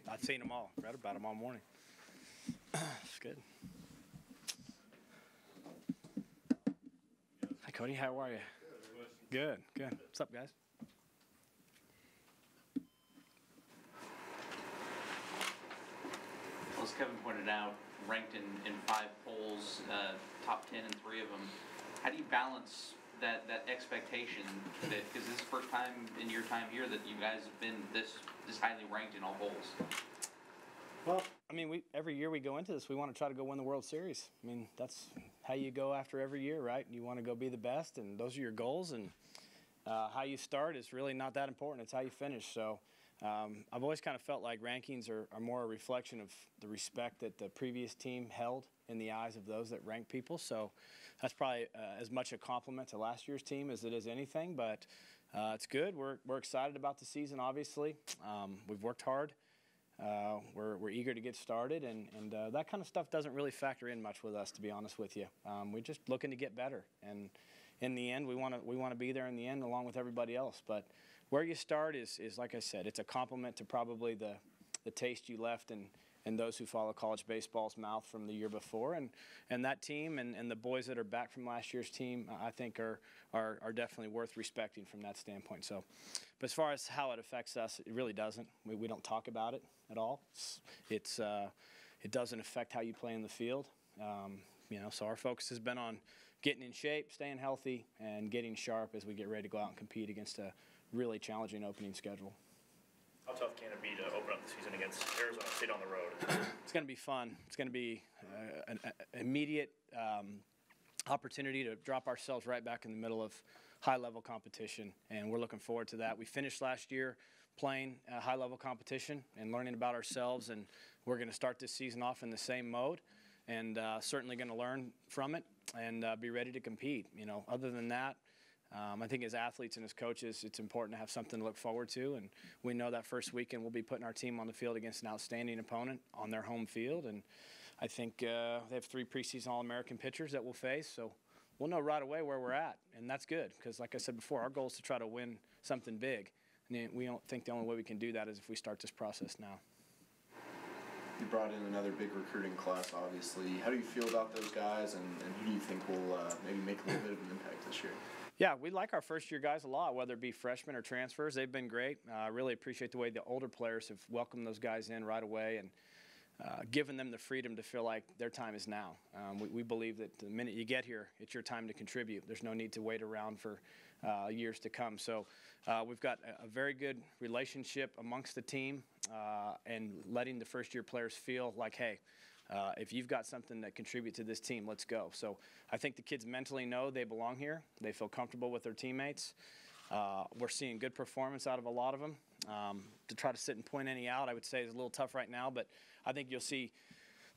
I've seen them all. Read about them all morning. It's good. Hi, Cody. How are you? Good. What's up, guys? Well, as Kevin pointed out, ranked in 5 polls, top 10 in 3 of them. How do you balance that expectation? Because this is the first time in your time here that you guys have been this highly ranked in all polls. Well, I mean, every year we go into this, we want to try to go win the World Series. I mean, that's how you go after every year, right? You want to go be the best, and those are your goals. And how you start is really not that important. It's how you finish. So I've always kind of felt like rankings are more a reflection of the respect that the previous team held in the eyes of those that rank people. So that's probably as much a compliment to last year's team as it is anything. But it's good. We're excited about the season, obviously. We've worked hard. We're eager to get started, and that kind of stuff doesn't really factor in much with us, to be honest with you. We're just looking to get better, and in the end, we want to be there in the end along with everybody else. But where you start is like I said, it's a compliment to probably the taste you left and those who follow college baseball's mouth from the year before, and that team and the boys that are back from last year's team, I think are definitely worth respecting from that standpoint. So, but as far as how it affects us, it really doesn't. We don't talk about it at all. It doesn't affect how you play in the field. So our focus has been on getting in shape, staying healthy, and getting sharp as we get ready to go out and compete against a really challenging opening schedule. How tough can it be to open up the season against Arizona State on the road? It's going to be fun. It's going to be an immediate opportunity to drop ourselves right back in the middle of high-level competition, and we're looking forward to that. We finished last year playing high-level competition and learning about ourselves, and we're going to start this season off in the same mode, and certainly going to learn from it and be ready to compete. Other than that, I think as athletes and as coaches, it's important to have something to look forward to, and we know that first weekend we'll be putting our team on the field against an outstanding opponent on their home field, and I think they have 3 preseason All-American pitchers that we'll face, so we'll know right away where we're at, and that's good because, like I said before, our goal is to try to win something big, and we don't think the only way we can do that is if we start this process now. You brought in another big recruiting class, obviously. How do you feel about those guys, and who do you think will maybe make a little bit of an impact this year? Yeah, we like our first-year guys a lot, whether it be freshmen or transfers. They've been great. I really appreciate the way the older players have welcomed those guys in right away and given them the freedom to feel like their time is now. We believe that the minute you get here, it's your time to contribute. There's no need to wait around for years to come. So we've got a very good relationship amongst the team and letting the first-year players feel like, hey, if you've got something that contribute to this team, let's go. So I think the kids mentally know they belong here. They feel comfortable with their teammates. We're seeing good performance out of a lot of them. To try to sit and point any out, I would say is a little tough right now, but I think you'll see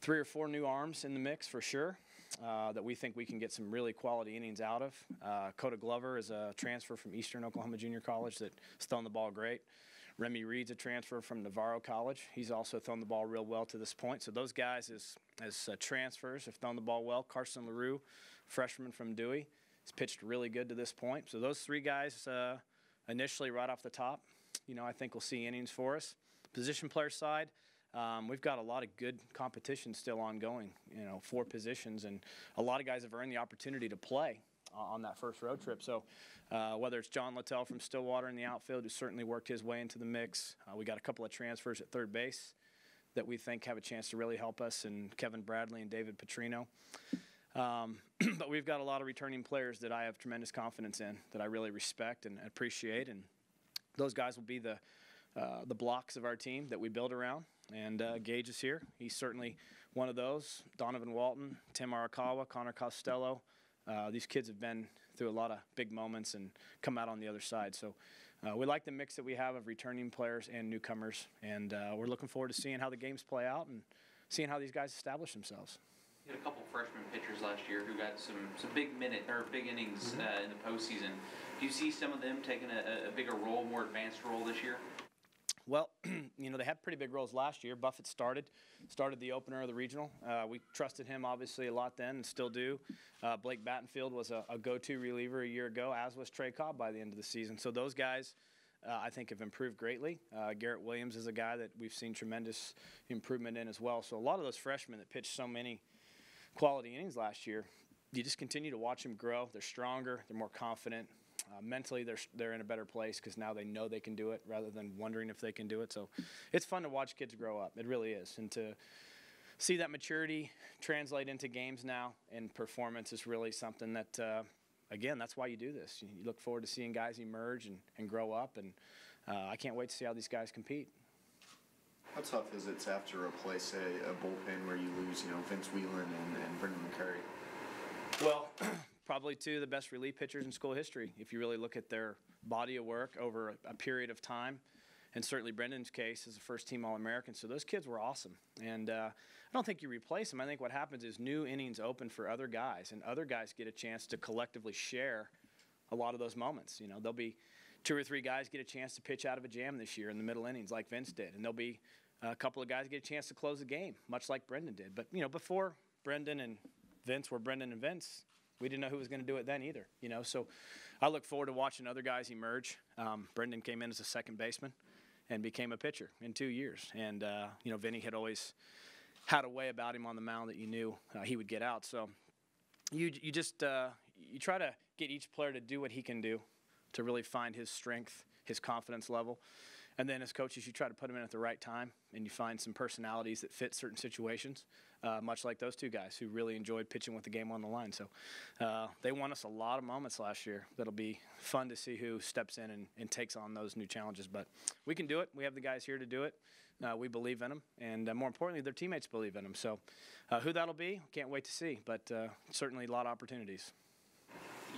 3 or 4 new arms in the mix for sure that we think we can get some really quality innings out of. Coda Glover is a transfer from Eastern Oklahoma Junior College that's thrown the ball great. Remy Reed's a transfer from Navarro College. He's also thrown the ball real well to this point. So those guys as transfers have thrown the ball well. Carson LaRue, freshman from Dewey, has pitched really good to this point. So those 3 guys initially right off the top, I think we'll see innings for us. Position player side, we've got a lot of good competition still ongoing, 4 positions, and a lot of guys have earned the opportunity to play on that first road trip. So whether it's John Littell from Stillwater in the outfield, who certainly worked his way into the mix. We got a couple of transfers at third base that we think have a chance to really help us, and Kevin Bradley and David Petrino. But we've got a lot of returning players that I have tremendous confidence in, that I really respect and appreciate, and those guys will be the blocks of our team that we build around. And Gage is here. He's certainly one of those. Donovan Walton, Tim Arakawa, Connor Costello. These kids have been through a lot of big moments and come out on the other side. So we like the mix that we have of returning players and newcomers, and we're looking forward to seeing how the games play out and seeing how these guys establish themselves. You had a couple freshman pitchers last year who got some big big innings in the postseason. Do you see some of them taking a bigger role, more advanced role this year? Well, they had pretty big roles last year. Buffett started the opener of the regional. We trusted him obviously a lot then and still do. Blake Battenfield was a go-to reliever a year ago, as was Trey Cobb by the end of the season. So those guys I think have improved greatly. Garrett Williams is a guy that we've seen tremendous improvement in as well. So a lot of those freshmen that pitched so many quality innings last year, you just continue to watch them grow. They're stronger. They're more confident. Mentally, they're in a better place because now they know they can do it rather than wondering if they can do it. So it's fun to watch kids grow up. It really is. And to see that maturity translate into games now and performance is really something that, again, that's why you do this. You look forward to seeing guys emerge and grow up. And I can't wait to see how these guys compete. How tough is it to have to replace, say, a bullpen where you lose, Vince Whelan and Brendan McCurry? Well, probably two of the best relief pitchers in school history, if you really look at their body of work over a period of time. And certainly Brendan's case is a first-team All-American. So those kids were awesome. And I don't think you replace them. I think what happens is new innings open for other guys, and other guys get a chance to collectively share a lot of those moments. There'll be 2 or 3 guys get a chance to pitch out of a jam this year in the middle innings like Vince did. And there'll be a couple of guys get a chance to close the game, much like Brendan did. But, before Brendan and Vince were Brendan and Vince, we didn't know who was going to do it then either. So I look forward to watching other guys emerge. Brendan came in as a second baseman and became a pitcher in 2 years. And, Vinny had always had a way about him on the mound that you knew he would get out. So you just you try to get each player to do what he can do to really find his strength, his confidence level. And then as coaches, you try to put them in at the right time, and you find some personalities that fit certain situations, much like those 2 guys who really enjoyed pitching with the game on the line. So they won us a lot of moments last year. That'll be fun to see who steps in and takes on those new challenges. But we can do it. We have the guys here to do it. We believe in them. And more importantly, their teammates believe in them. So who that'll be, can't wait to see. But certainly a lot of opportunities.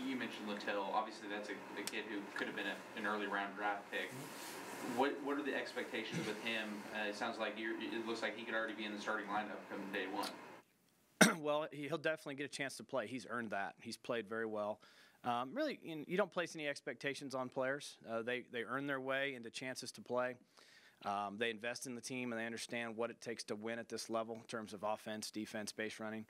You mentioned Littell. Obviously, that's a kid who could have been an early round draft pick. What are the expectations with him? It sounds like it looks like he could already be in the starting lineup come day one. Well, he'll definitely get a chance to play. He's earned that. He's played very well. Really, you don't place any expectations on players. They earn their way into chances to play. They invest in the team, and they understand what it takes to win at this level in terms of offense, defense, base running.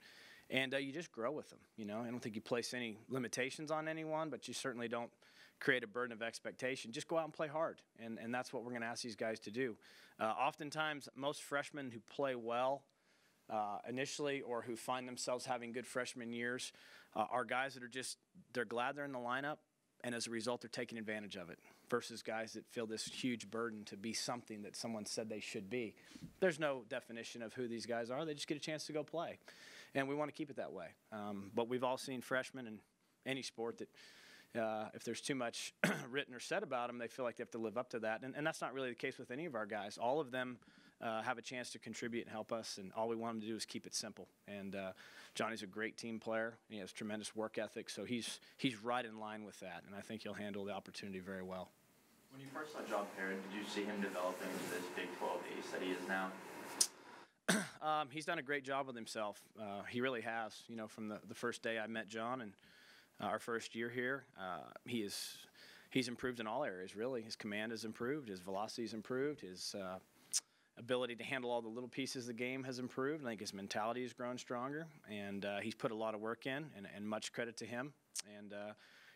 And you just grow with them. I don't think you place any limitations on anyone, but you certainly don't create a burden of expectation. Just go out and play hard, and that's what we're going to ask these guys to do. Oftentimes, most freshmen who play well initially or who find themselves having good freshman years are guys that are they're glad they're in the lineup, and as a result, they're taking advantage of it, versus guys that feel this huge burden to be something that someone said they should be. There's no definition of who these guys are. They just get a chance to go play, and we want to keep it that way. But we've all seen freshmen in any sport that if there's too much written or said about them, they feel like they have to live up to that. And that's not really the case with any of our guys. All of them have a chance to contribute and help us, and all we want them to do is keep it simple. And Johnny's a great team player. He has tremendous work ethic, so he's right in line with that, and I think he'll handle the opportunity very well. When you first saw John Parrott, did you see him developing into this Big 12 ace that he is now? He's done a great job with himself. He really has. From the first day I met John and our first year here, he's improved in all areas, really. His command has improved. His velocity has improved. His ability to handle all the little pieces of the game has improved. I think his mentality has grown stronger, and he's put a lot of work in, and much credit to him. And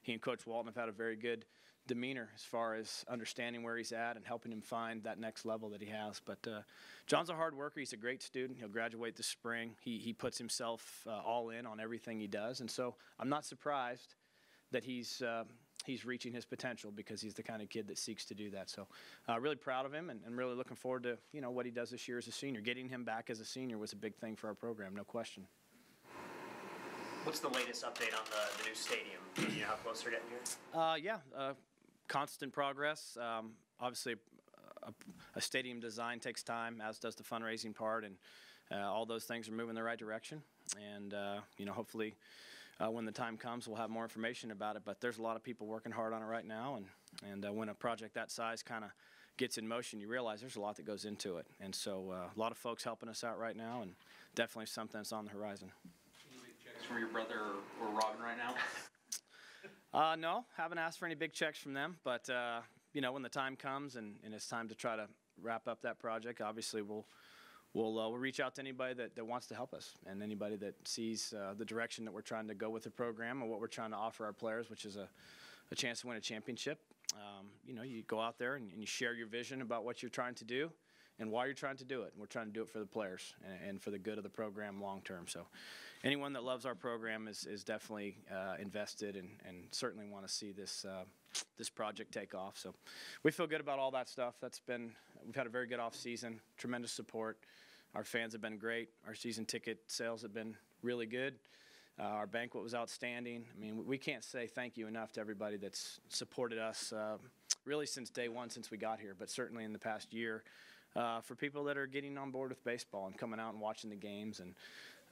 he and Coach Walton have had a very good demeanor as far as understanding where he's at and helping him find that next level that he has. But John's a hard worker. He's a great student. He'll graduate this spring. He puts himself all in on everything he does, and so I'm not surprised that he's reaching his potential, because he's the kind of kid that seeks to do that. So really proud of him, and really looking forward to what he does this year as a senior. Getting him back as a senior was a big thing for our program, no question. What's the latest update on the new stadium? Do you know how close they're getting here? Constant progress. Obviously, a stadium design takes time, as does the fundraising part, and all those things are moving in the right direction. And hopefully, when the time comes, we'll have more information about it. But there's a lot of people working hard on it right now, and when a project that size kind of gets in motion, you realize there's a lot that goes into it. And so a lot of folks helping us out right now, and definitely something that's on the horizon. Any big checks from your brother or Robin right now? No, haven't asked for any big checks from them, but when the time comes and it's time to try to wrap up that project, obviously we'll reach out to anybody that wants to help us, and anybody that sees the direction that we're trying to go with the program and what we're trying to offer our players, which is a chance to win a championship. you go out there and you share your vision about what you're trying to do and why you're trying to do it. And we're trying to do it for the players and for the good of the program long term. So anyone that loves our program is definitely invested and certainly want to see this project take off. So we feel good about all that stuff. We've had a very good off season, tremendous support. Our fans have been great. Our season ticket sales have been really good. Our banquet was outstanding. I mean, we can't say thank you enough to everybody that's supported us really since day one, since we got here, but certainly in the past year for people that are getting on board with baseball and coming out and watching the games. And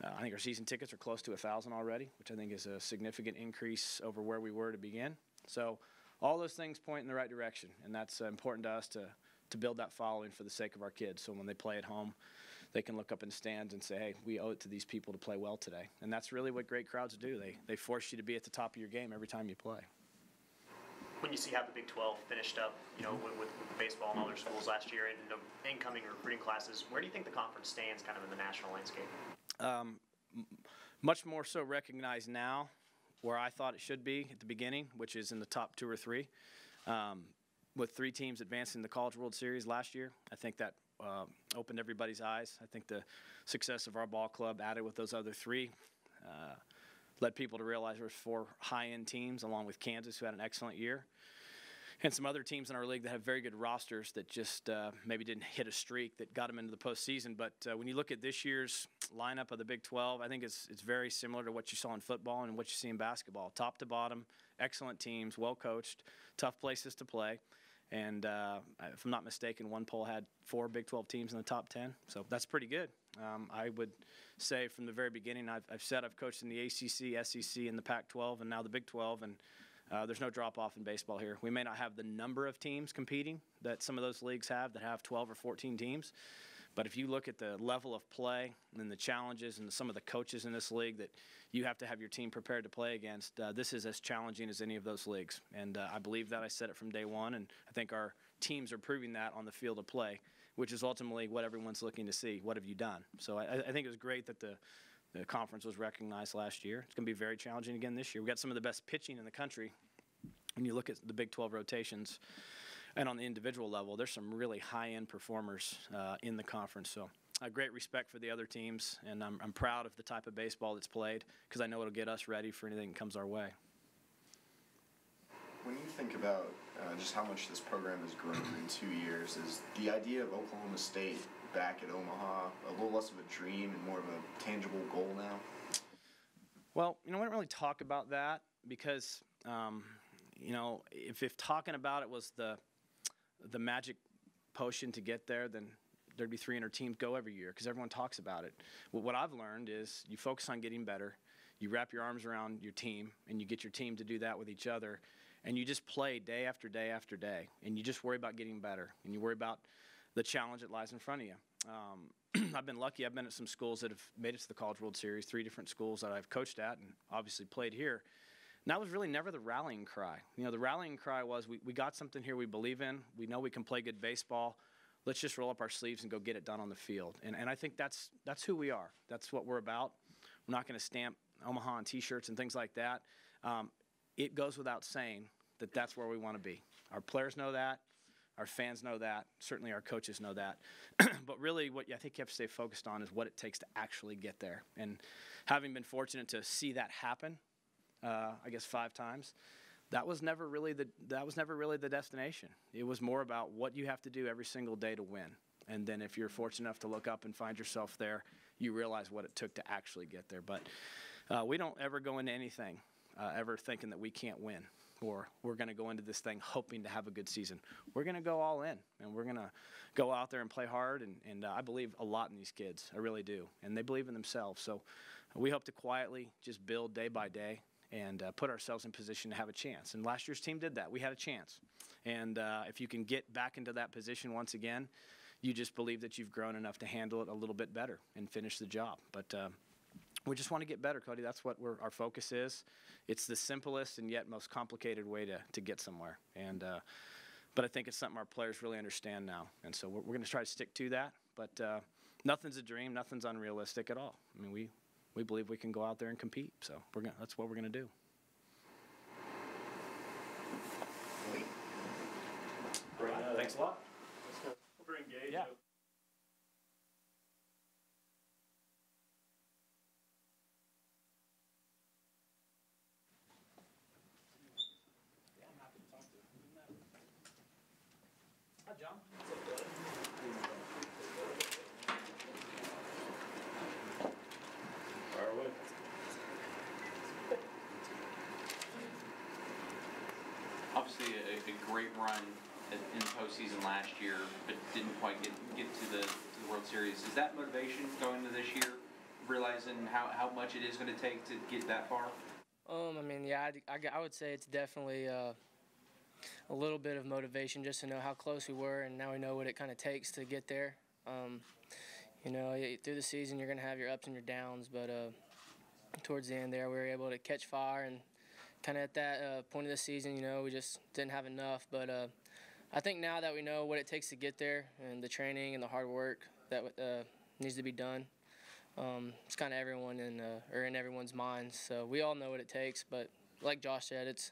I think our season tickets are close to 1,000 already, which I think is a significant increase over where we were to begin. So all those things point in the right direction, and that's important to us to build that following for the sake of our kids. So when they play at home, they can look up in the stands and say, hey, we owe it to these people to play well today. And that's really what great crowds do. They force you to be at the top of your game every time you play. When you see how the Big 12 finished up, with baseball and other schools last year and the incoming recruiting classes, where do you think the conference stands kind of in the national landscape? Much more so recognized now where I thought it should be at the beginning, which is in the top 2 or 3. With 3 teams advancing the College World Series last year, I think that opened everybody's eyes. I think the success of our ball club added with those other 3 led people to realize there was 4 high-end teams along with Kansas who had an excellent year and some other teams in our league that have very good rosters that just maybe didn't hit a streak that got them into the postseason. But when you look at this year's lineup of the Big 12, I think it's very similar to what you saw in football and what you see in basketball. Top to bottom, excellent teams, well coached, tough places to play. And if I'm not mistaken, one poll had 4 Big 12 teams in the top 10. So that's pretty good. I would say from the very beginning, I've said I've coached in the ACC, SEC, and the Pac-12, and now the Big 12. And there's no drop-off in baseball here. We may not have the number of teams competing that some of those leagues have that have 12 or 14 teams. But if you look at the level of play and the challenges and some of the coaches in this league that you have to have your team prepared to play against, this is as challenging as any of those leagues. And I believe that. I said it from day one, and I think our teams are proving that on the field of play, which is ultimately what everyone's looking to see. What have you done? So I think it was great that the conference was recognized last year. It's going to be very challenging again this year. We've got some of the best pitching in the country. When you look at the Big 12 rotations, and on the individual level, there's some really high-end performers in the conference. So I have great respect for the other teams, and I'm proud of the type of baseball that's played because I know it'll get us ready for anything that comes our way. When you think about just how much this program has grown in 2 years, is the idea of Oklahoma State back at Omaha a little less of a dream and more of a tangible goal now? Well, we don't really talk about that because, if talking about it was the magic potion to get there, then there'd be 300 teams go every year because everyone talks about it. Well, what I've learned is you focus on getting better, you wrap your arms around your team, and you get your team to do that with each other, and you just play day after day after day, and you just worry about getting better, and you worry about the challenge that lies in front of you. I've been lucky. I've been at some schools that have made it to the College World Series, 3 different schools that I've coached at and obviously played here. And that was really never the rallying cry. The rallying cry was we got something here we believe in. We know we can play good baseball. Let's just roll up our sleeves and go get it done on the field. And I think that's who we are. That's what we're about. We're not going to stamp Omaha on T-shirts and things like that. It goes without saying that that's where we want to be. Our players know that. Our fans know that. Certainly our coaches know that. But really what I think you have to stay focused on is what it takes to actually get there. And having been fortunate to see that happen, I guess 5 times, that was never really the destination. It was more about what you have to do every single day to win. And then if you're fortunate enough to look up and find yourself there, you realize what it took to actually get there. But we don't ever go into anything ever thinking that we can't win or we're going to go into this thing hoping to have a good season. We're going to go all in, and we're going to go out there and play hard. And I believe a lot in these kids. I really do. And they believe in themselves. So we hope to quietly just build day by day and put ourselves in position to have a chance. And last year's team did that. We had a chance. And if you can get back into that position once again, you just believe that you've grown enough to handle it a little bit better and finish the job. But we just want to get better, Cody. That's what our focus is. It's the simplest and yet most complicated way to get somewhere. And but I think it's something our players really understand now. And so we're going to try to stick to that. But nothing's a dream. Nothing's unrealistic at all. I mean, we believe we can go out there and compete. So that's what we're going to do. Thanks a lot. Super engaged. Yeah. Hi, John. Fire away. Obviously, a great run in the postseason last year, but didn't quite get to the World Series. Is that motivation going into this year, realizing how much it is going to take to get that far? I mean, yeah, I would say it's definitely a little bit of motivation just to know how close we were, and now we know what it kind of takes to get there. You know, through the season, you're going to have your ups and your downs, but towards the end there, we were able to catch fire, and kind of at that point of the season, you know, we just didn't have enough. But I think now that we know what it takes to get there and the training and the hard work that needs to be done, it's kind of in everyone's minds. So we all know what it takes, but like Josh said, it's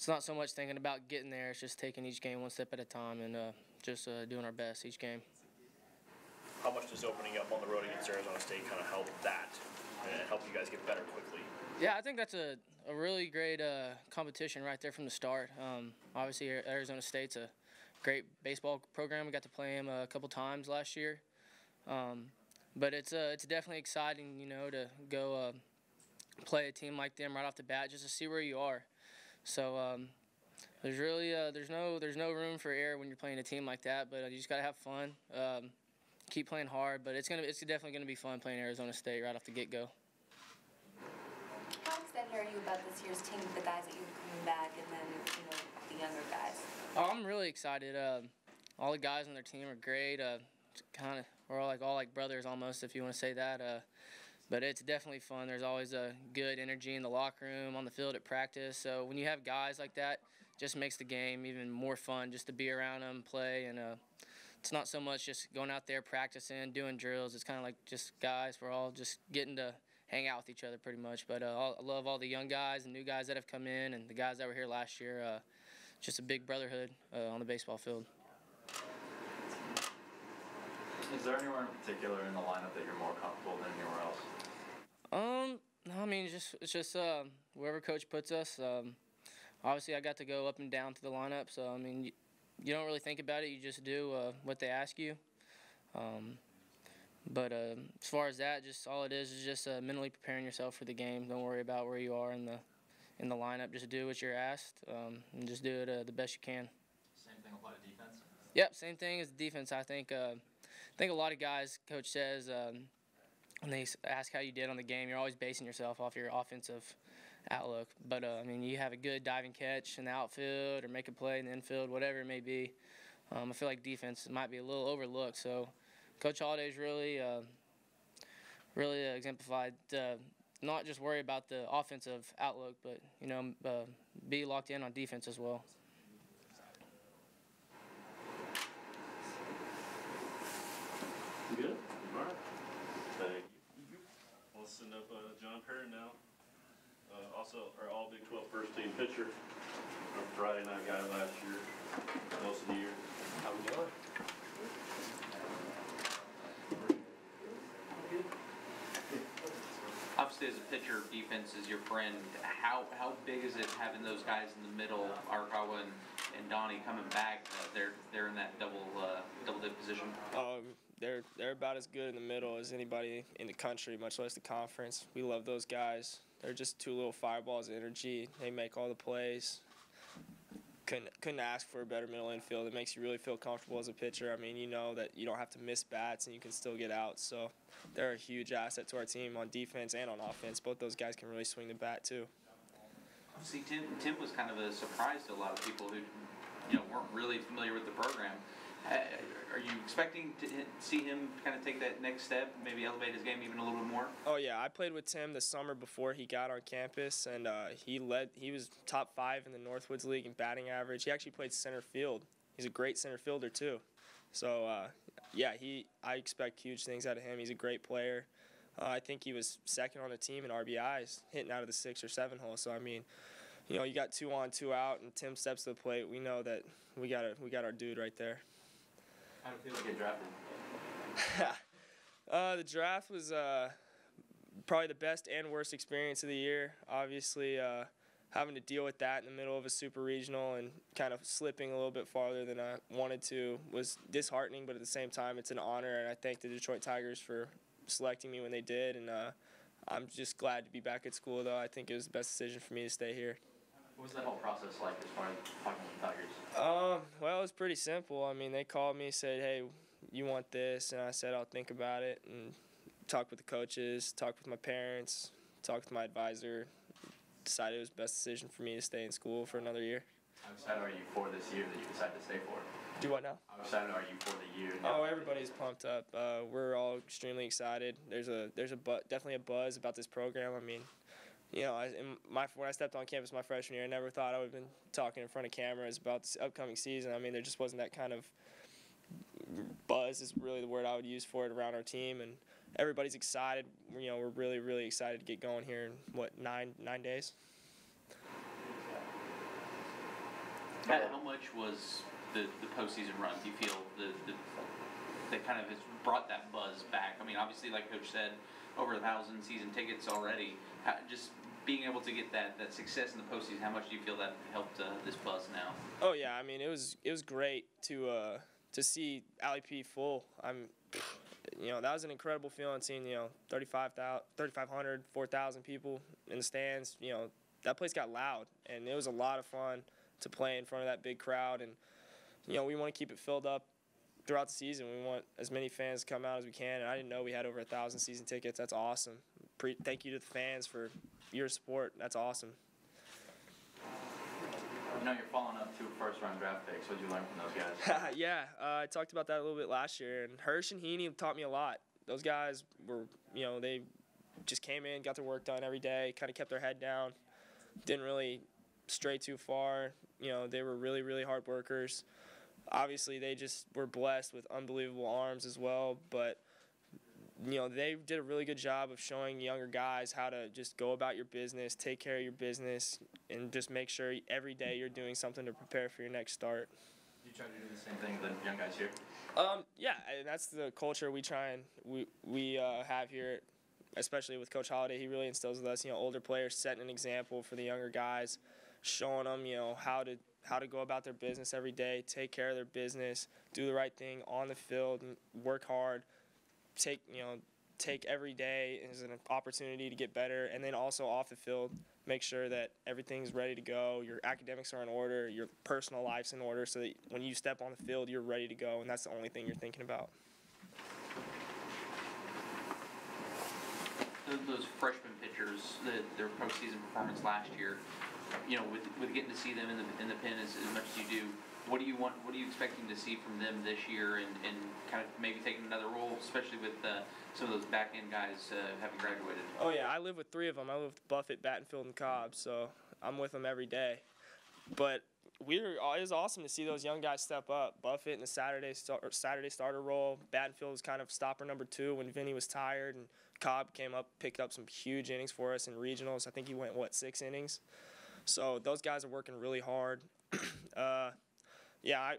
not so much thinking about getting there. It's just taking each game one step at a time and just doing our best each game. How much does opening up on the road against Arizona State kind of help that and help you guys get better quickly? Yeah, I think that's a really great competition right there from the start. Obviously, Arizona State's a great baseball program. We got to play them a couple times last year. But it's definitely exciting, you know, to go play a team like them right off the bat just to see where you are. So there's really there's no room for error when you're playing a team like that. But you just gotta have fun, keep playing hard. But it's definitely gonna be fun playing Arizona State right off the get-go. How excited are you about this year's team, the guys that you have coming back, and then the younger guys? Oh, I'm really excited. All the guys on their team are great. We're all like brothers almost, if you want to say that. But it's definitely fun. There's always a good energy in the locker room, on the field, at practice. So when you have guys like that, it just makes the game even more fun just to be around them, play. And it's not so much just going out there practicing, doing drills. It's kind of like just guys. We're all just getting to hang out with each other pretty much. But I love all the young guys and new guys that have come in and the guys that were here last year. Just a big brotherhood on the baseball field. Is there anywhere in particular in the lineup that you're more comfortable than anywhere else? No, I mean, it's just wherever coach puts us. Obviously, I got to go up and down to the lineup, so I mean, you don't really think about it. You just do what they ask you. But as far as that, just all it is just mentally preparing yourself for the game. Don't worry about where you are in the lineup. Just do what you're asked, and just do it the best you can. Same thing apply to defense? Yep, same thing as defense. I think a lot of guys, coach says, when they ask how you did on the game, you're always basing yourself off your offensive outlook. But, I mean, you have a good diving catch in the outfield or make a play in the infield, whatever it may be. I feel like defense might be a little overlooked. So Coach Holliday's really exemplified not just worry about the offensive outlook, but, you know, be locked in on defense as well. Good. All right. Thank you. We'll send up John Perrin now. Also, our all Big 12 first team pitcher. Our Friday night guy last year, most of the year. How we doing? Obviously, as a pitcher, defense is your friend. How big is it having those guys in the middle, Arakawa and Donnie coming back? They're in that double dip position. They're about as good in the middle as anybody in the country, much less the conference. We love those guys. They're just two little fireballs of energy. They make all the plays. Couldn't ask for a better middle infield. It makes you really feel comfortable as a pitcher. I mean, you know that you don't have to miss bats and you can still get out. So they're a huge asset to our team on defense and on offense. Both those guys can really swing the bat too. See, Tim was kind of a surprise to a lot of people who, weren't really familiar with the program. Are you expecting to see him kind of take that next step, maybe elevate his game even a little bit more? Oh yeah, I played with Tim the summer before he got on campus, and he was top 5 in the Northwoods League in batting average. He actually played center field. He's a great center fielder too. So I expect huge things out of him. He's a great player. I think he was second on the team in RBIs, hitting out of the 6 or 7 hole. So I mean, you got 2 on, 2 out, and Tim steps to the plate. We know that we got our dude right there. How did it feel to get drafted? The draft was probably the best and worst experience of the year. Obviously, having to deal with that in the middle of a super regional and kind of slipping a little bit farther than I wanted to was disheartening, but at the same time, it's an honor, and I thank the Detroit Tigers for selecting me when they did, and I'm just glad to be back at school, though. I think it was the best decision for me to stay here. What was that whole process like as far as talking with the Tigers? Well, it was pretty simple. I mean, they called me, said, hey, you want this? And I said, I'll think about it, and talked with the coaches, talked with my parents, talked with my advisor, decided it was the best decision for me to stay in school for another year. How excited are you for this year that you decided to stay for? Do what now? How excited are you for the year? Oh, everybody's pumped up. We're all extremely excited. There's definitely a buzz about this program. I mean, you know, when I stepped on campus my freshman year, I never thought I would have been talking in front of cameras about this upcoming season. I mean, there just wasn't that kind of buzz is really the word I would use for it around our team, and everybody's excited. You know, we're really, really excited to get going here in, what, nine days? How much was the postseason run, do you feel, that kind of has brought that buzz back? I mean, obviously, like Coach said, over 1,000 season tickets already. Just being able to get that success in the postseason, how much do you feel that helped this buzz now? Oh yeah, I mean it was great to see Alley P full. You know, that was an incredible feeling seeing 3,500, 4,000 people in the stands. You know, that place got loud, and it was a lot of fun to play in front of that big crowd. And you know, we want to keep it filled up throughout the season. We want as many fans to come out as we can, and I didn't know we had over 1,000 season tickets. That's awesome. Thank you to the fans for your support. That's awesome. You know, you're following up 2 first-round draft picks. What did you learn from those guys? Yeah, I talked about that a little bit last year, and Hirsch and Heaney taught me a lot. Those guys were, you know, they just came in, got their work done every day, kind of kept their head down, didn't really stray too far. You know, they were really, really hard workers. Obviously, they just were blessed with unbelievable arms as well, but you know, they did a really good job of showing younger guys how to just go about your business, take care of your business, and just make sure every day you're doing something to prepare for your next start. You try to do the same thing with the young guys here? Yeah, and that's the culture we try and we have here, especially with Coach Holliday. He really instills with us, you know, older players setting an example for the younger guys, showing them, you know, how to go about their business every day, take care of their business, do the right thing on the field, and work hard. Take every day as an opportunity to get better, and then also off the field, make sure that everything's ready to go, your academics are in order, your personal life's in order, so that when you step on the field, you're ready to go, and that's the only thing you're thinking about. Those freshman pitchers, their postseason performance last year, you know, with getting to see them in the pen as much as you do, what do you expecting to see from them this year, and kind of maybe taking another role, especially with some of those back end guys having graduated? Oh yeah, I live with 3 of them. I live with Buffett, Battenfield, and Cobb, so I'm with them every day. But it was awesome to see those young guys step up. Buffett in the Saturday starter role. Battenfield was kind of stopper number 2 when Vinny was tired, and Cobb came up, picked up some huge innings for us in regionals. I think he went 6 innings. So those guys are working really hard. Yeah,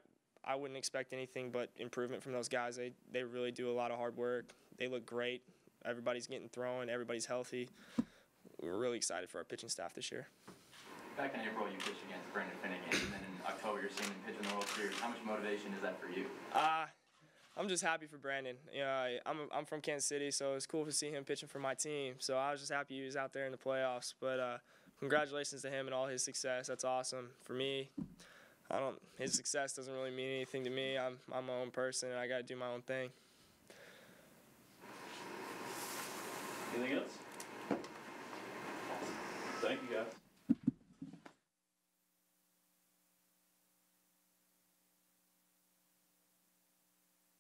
I wouldn't expect anything but improvement from those guys. They really do a lot of hard work. They look great. Everybody's getting thrown. Everybody's healthy. We're really excited for our pitching staff this year. Back in April, you pitched against Brandon Finnegan, and then in October, you're seeing him pitch in the World Series. How much motivation is that for you? I'm just happy for Brandon. You know, I'm from Kansas City, so it's cool to see him pitching for my team. So I was just happy he was out there in the playoffs. But congratulations to him and all his success. That's awesome. For me, his success doesn't really mean anything to me. I'm my own person, and I got to do my own thing. Anything else? Thank you, guys.